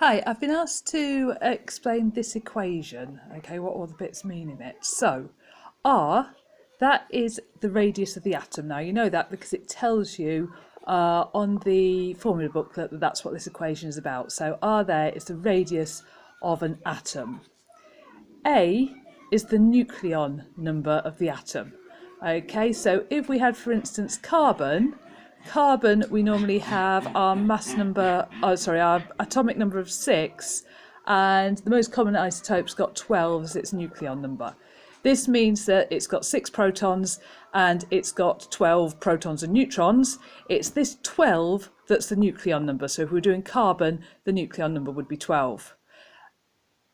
Hi, I've been asked to explain this equation, okay, what all the bits mean in it. So, R, that is the radius of the atom. Now, you know that because it tells you on the formula booklet that that's what this equation is about. So, R there is the radius of an atom. A is the nucleon number of the atom. Okay, so if we had, for instance, carbon, we normally have our our atomic number of 6, and the most common isotope's got 12 as its nucleon number. This means that it's got 6 protons and it's got 12 protons and neutrons. It's this 12 that's the nucleon number. So if we're doing carbon, the nucleon number would be 12.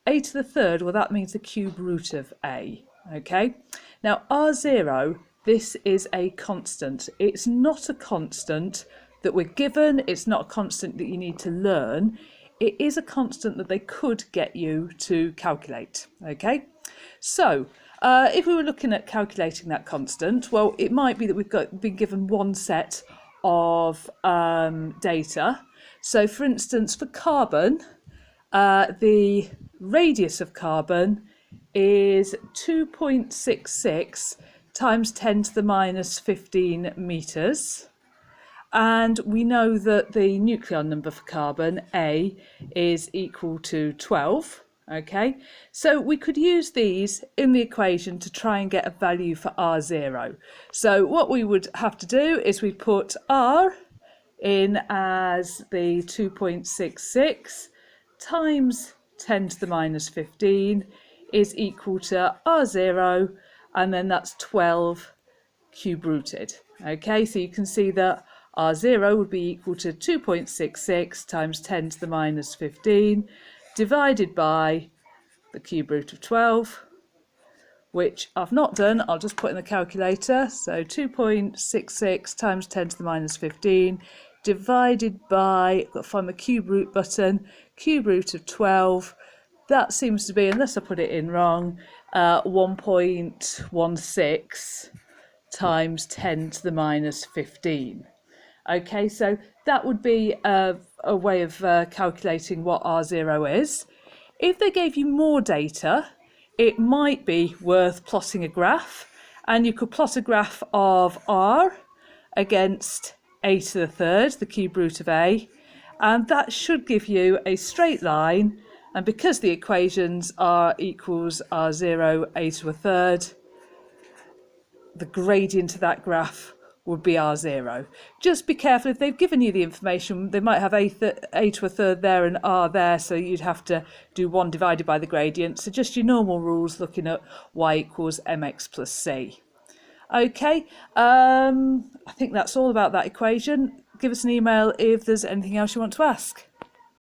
A to the third, well, that means the cube root of A, okay? Now, R0, this is a constant. It's not a constant that we're given. It's not a constant that you need to learn. It is a constant that they could get you to calculate, okay? So, if we were looking at calculating that constant, well, it might be that we've been given one set of data. So, for instance, for carbon, the radius of carbon is 2.66 times 10 to the minus 15 metres. And we know that the nucleon number for carbon, A, is equal to 12. Okay, so we could use these in the equation to try and get a value for R0. So what we would have to do is we put R in as the 2.66 times 10 to the minus 15 is equal to R0, and then that's 12 cube rooted. Okay, so you can see that R0 would be equal to 2.66 times 10 to the minus 15 divided by the cube root of 12, which I've not done. I'll just put in the calculator. So 2.66 times 10 to the minus 15 divided by, got to find my cube root button, cube root of 12. That seems to be, unless I put it in wrong, 1.16 times 10 to the minus 15. Okay, so that would be a way of calculating what R0 is. If they gave you more data, it might be worth plotting a graph, and you could plot a graph of R against A to the third, the cube root of A, and that should give you a straight line. And because the equations are equals R0, A to a third, the gradient of that graph would be R0. Just be careful, if they've given you the information, they might have A to a third there and R there, so you'd have to do 1 divided by the gradient. So just your normal rules, looking at y equals mx plus c. Okay, I think that's all about that equation. Give us an email if there's anything else you want to ask.